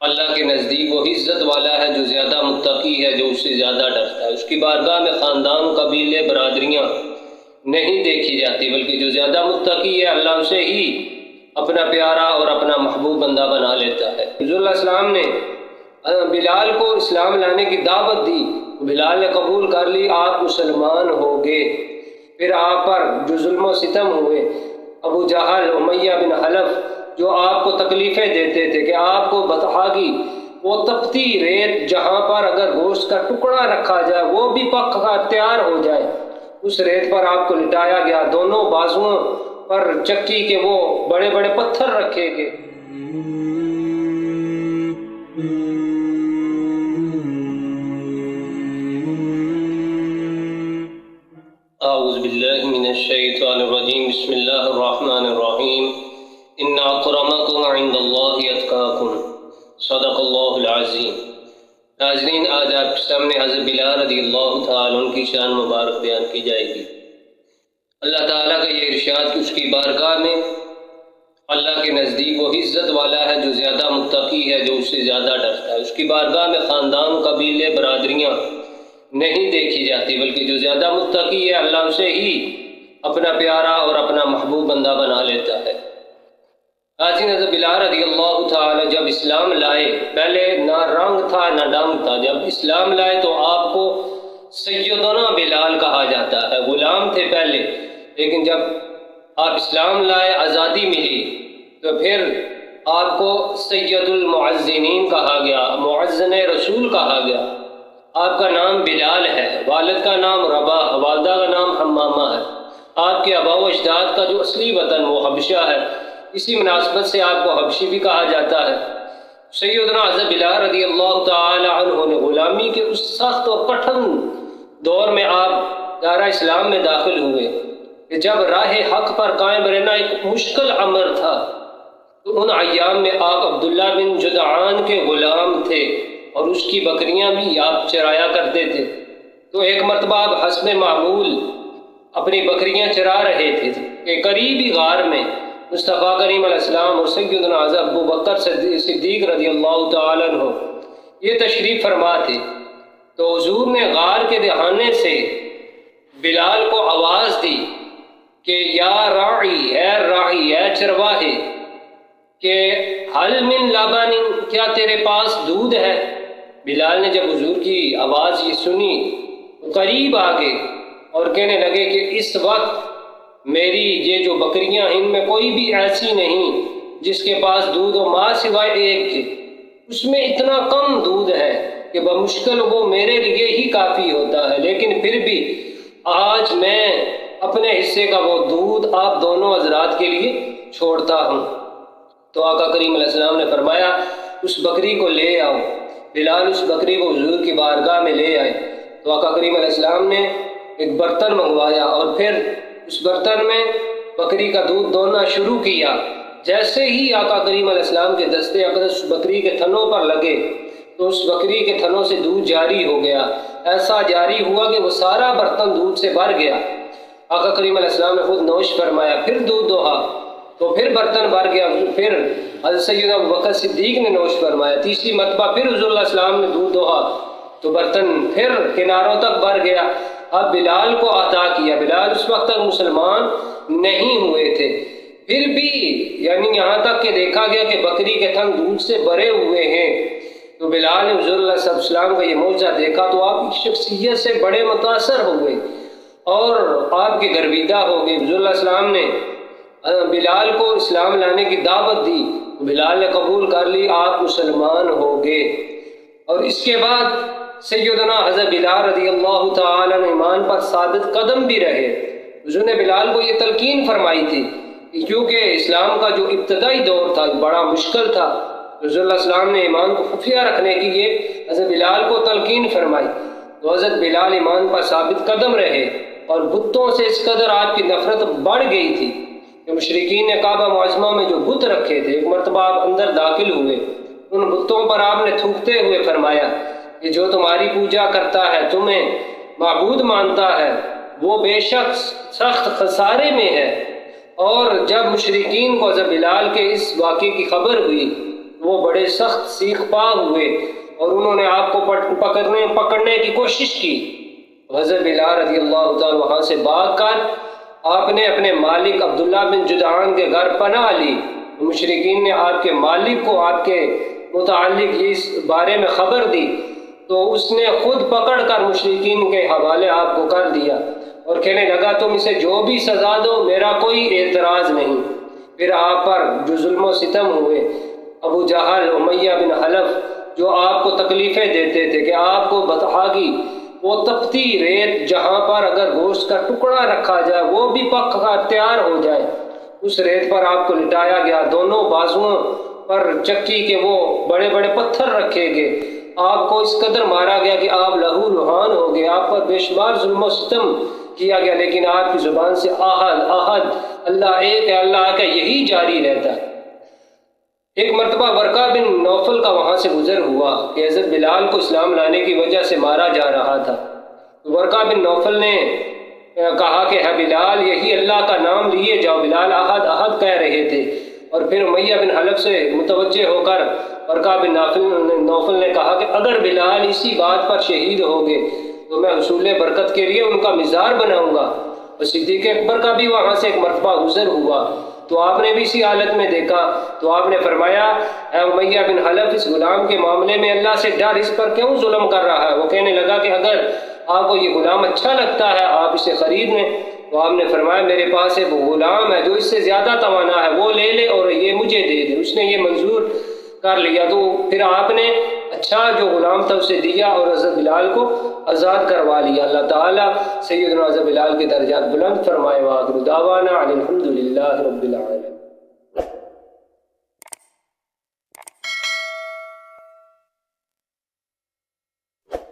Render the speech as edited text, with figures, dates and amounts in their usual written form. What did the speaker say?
اللہ کے نزدیک وہ عزت والا ہے جو زیادہ متقی ہے، جو اس سے زیادہ ڈرتا ہے۔ اس کی بارگاہ میں خاندان، قبیلے، برادریاں نہیں دیکھی جاتی، بلکہ جو زیادہ متقی ہے اللہ اسے ہی اپنا پیارا اور اپنا محبوب بندہ بنا لیتا ہے۔ حضور علیہ السلام نے بلال کو اسلام لانے کی دعوت دی، بلال نے قبول کر لی، آپ مسلمان ہو گئے۔ پھر آپ پر جو ظلم و ستم ہوئے، ابو جہل، امیہ بن حلف، جو آپ کو تکلیفیں دیتے تھے کہ آپ کو بطحا کی وہ تپتی ریت جہاں پر اگر گوشت کا ٹکڑا رکھا جائے وہ بھی پک کر تیار ہو جائے، اس ریت پر آپ کو لٹایا گیا، دونوں بازوؤں پر چکی کے وہ بڑے بڑے پتھر رکھے گئے۔ اعوذ باللہ من الشیطان الرجیم، بسم اللہ الرحمن الرحیم، ان اکرمکم عند اللہ اتقاکم، صدق اللہ العظیم۔ ناظرین، آج آپ کے سامنے حضرت بلال رضی اللہ تعالیٰ عنہ کی شان مبارک بیان کی جائے گی۔ اللہ تعالیٰ کا یہ ارشاد کہ اس کی بارگاہ میں اللہ کے نزدیک وہ عزت والا ہے جو زیادہ متقی ہے، جو اس سے زیادہ ڈرتا ہے۔ اس کی بارگاہ میں خاندان، قبیلے، برادریاں نہیں دیکھی جاتی، بلکہ جو زیادہ متقی ہے اللہ اسے ہی اپنا پیارا اور اپنا محبوب بندہ بنا لیتا ہے۔ حضرت بلال رضی اللہ تعالی جب اسلام لائے، پہلے نہ رنگ تھا نہ ڈنگ تھا، جب اسلام لائے تو آپ کو سیدنا بلال کہا جاتا ہے، غلام تھے پہلے، لیکن جب آپ اسلام لائے، آزادی ملی، تو پھر آپ کو سید المعزنین کہا گیا، معزن رسول کہا گیا۔ آپ کا نام بلال ہے، والد کا نام رباح، والدہ کا نام حمامہ ہے۔ آپ کے آباء و اجداد کا جو اصلی وطن وہ حبشہ ہے، اسی مناسبت سے آپ کو حبشی بھی کہا جاتا ہے۔ سیدنا حضرت بلال رضی اللہ تعالی عنہ نے غلامی کے اس سخت اور کٹھن دور میں آپ دارہ اسلام میں داخل ہوئے کہ جب راہ حق پر قائم رہنا ایک مشکل امر تھا، تو ان ایام میں آپ عبداللہ بن جدعان کے غلام تھے اور اس کی بکریاں بھی آپ چرایا کرتے تھے۔ تو ایک مرتبہ آپ حسب معمول اپنی بکریاں چرا رہے تھے کہ قریبی غار میں مصطفیٰ کریم علیہ السلام اور سیدنا حضرت ابو بکر صدیق رضی اللہ تعالیٰ عنہ یہ تشریف فرما تھے۔ تو حضور نے غار کے دہانے سے بلال کو آواز دی کہ یا راعی، اے راعی، اے چرواہے، کہ حل من لبن، کیا تیرے پاس دودھ ہے؟ بلال نے جب حضور کی آواز یہ سنی، قریب آگے اور کہنے لگے کہ اس وقت میری یہ جو بکریاں ان میں کوئی بھی ایسی نہیں جس کے پاس دودھ ہو، ماں سوائے ایک کے، اس میں اتنا کم دودھ ہے کہ بمشکل وہ میرے لیے ہی کافی ہوتا ہے، لیکن پھر بھی آج میں اپنے حصے کا وہ دودھ آپ دونوں حضرات کے لیے چھوڑتا ہوں۔ تو آقا کریم علیہ السلام نے فرمایا اس بکری کو لے آؤ۔ بلال اس بکری کو حضور کی بارگاہ میں لے آئے۔ تو آقا کریم علیہ السلام نے ایک برتن منگوایا اور پھر اس برتن میں بکری کا دودھ دوہنا شروع کیا۔ جیسے ہی آقا کریم علیہ السلام کے دستے اقدس اس بکری کے تھنوں پر لگے تو اس بکری کے تھنوں سے دودھ جاری ہو گیا، ایسا جاری ہوا کہ وہ سارا برتن دودھ سے بھر گیا۔ آقا کریم علیہ السلام نے خود نوش فرمایا، پھر دودھ دوہا تو پھر برتن بھر گیا، پھر حضرت سیدنا ابو بکر صدیق نے نوش فرمایا، تیسری مرتبہ پھر حضور علیہ السلام نے دودھ دوہا تو برتن پھر کناروں تک بھر گیا۔ اب بلال کو عطا کیا۔ بلال اس وقت تک مسلمان نہیں ہوئے تھے، پھر بھی یعنی یہاں تک کہ دیکھا گیا کہ بکری کے تھن دودھ سے بھرے ہوئے ہیں۔ تو بلال نے حضور اللہ صلی اللہ علیہ وسلم کا یہ معجزہ دیکھا تو آپ کی شخصیت سے بڑے متاثر ہو گئے اور آپ کے گرویدہ ہو گئے۔ حضور اللہ علیہ وسلم نے بلال کو اسلام لانے کی دعوت دی، بلال نے قبول کر لی، آپ مسلمان ہو گئے۔ اور اس کے بعد سیدنا حضرت بلال رضی اللہ تعالیٰ عنہ ایمان پر ثابت قدم بھی رہے۔ حضور نے بلال کو یہ تلقین فرمائی تھی کیونکہ اسلام کا جو ابتدائی دور تھا بڑا مشکل تھا، حضور اللہ علیہ وسلم نے ایمان کو خفیہ رکھنے کی یہ حضرت بلال کو تلقین فرمائی۔ تو حضرت بلال ایمان پر ثابت قدم رہے اور بتوں سے اس قدر آپ کی نفرت بڑھ گئی تھی کہ مشرکین نے کعبہ معظمہ میں جو بت رکھے تھے، ایک مرتبہ آپ اندر داخل ہوئے، ان بتوں پر آپ نے تھوکتے ہوئے فرمایا کہ جو تمہاری پوجا کرتا ہے، تمہیں معبود مانتا ہے، وہ بے شک سخت خسارے میں ہے۔ اور جب مشرکین کو حضرت بلال کے اس واقعے کی خبر ہوئی وہ بڑے سخت سیخ پا ہوئے اور انہوں نے آپ کو پکڑنے کی کوشش کی۔ حضرت بلال رضی اللہ تعالیٰ وہاں سے بھاگ کر آپ نے اپنے مالک عبداللہ بن جدعان کے گھر پناہ لی۔ مشرکین نے آپ کے مالک کو آپ کے متعلق اس بارے میں خبر دی تو اس نے خود پکڑ کر مشرکین کے حوالے آپ کو کر دیا اور کہنے لگا تم اسے جو بھی سزا دو میرا کوئی اعتراض نہیں۔ پھر آپ پر جو ظلم و ستم ہوئے، ابو جہل، امیہ بن حلف جو آپ کو تکلیفیں دیتے تھے کہ آپ کو بتا گی وہ تپتی ریت جہاں پر اگر گوشت کا ٹکڑا رکھا جائے وہ بھی پک کر تیار ہو جائے، اس ریت پر آپ کو لٹایا گیا، دونوں بازوؤں پر چکی کے وہ بڑے بڑے پتھر رکھے گئے، آپ کو اس قدر مارا گیا کہ آپ لہو لہان ہو گئے، آپ پر بے شمار ظلم و ستم کیا گیا، لیکن آپ کی زبان سے احد احد اللہ ایک ہے، اللہ کا یہی جاری رہتا ہے۔ ایک مرتبہ ورقہ بن نوفل کا وہاں سے گزر ہوا کہ حضرت بلال کو اسلام لانے کی وجہ سے مارا جا رہا تھا۔ ورقہ بن نوفل نے کہا کہ ہے بلال یہی اللہ کا نام لیے جاؤ، بلال احد احد کہہ رہے تھے، اور پھر امیہ بن حلف سے متوجہ ہو کر ورقہ بن نوفل نے کہا کہ اگر بلال اسی بات پر شہید ہو گئے تو میں حصول برکت کے لیے ان کا مزار بناؤں گا۔ اور صدیق اکبر کا بھی وہاں سے ایک مرتبہ گزر ہوا تو آپ نے بھی اسی حالت میں دیکھا تو آپ نے فرمایا اے امیہ بن حلف اس غلام کے معاملے میں اللہ سے ڈر، اس پر کیوں ظلم کر رہا ہے؟ وہ کہنے لگا کہ اگر آپ کو یہ غلام اچھا لگتا ہے آپ اسے خرید لیں۔ تو آپ نے فرمایا میرے پاس ایک غلام ہے جو اس سے زیادہ توانا ہے، وہ لے لے اور یہ مجھے دے دے۔ اس نے یہ منظور کر لیا تو پھر آپ نے اچھا جو غلام تھا اسے دیا اور حضرت بلال کو آزاد کروا لیا۔ اللہ تعالیٰ سیدنا حضرت بلال کے درجات بلند فرمائے۔ وآخر دعوانا ان الحمد للہ رب العالمین۔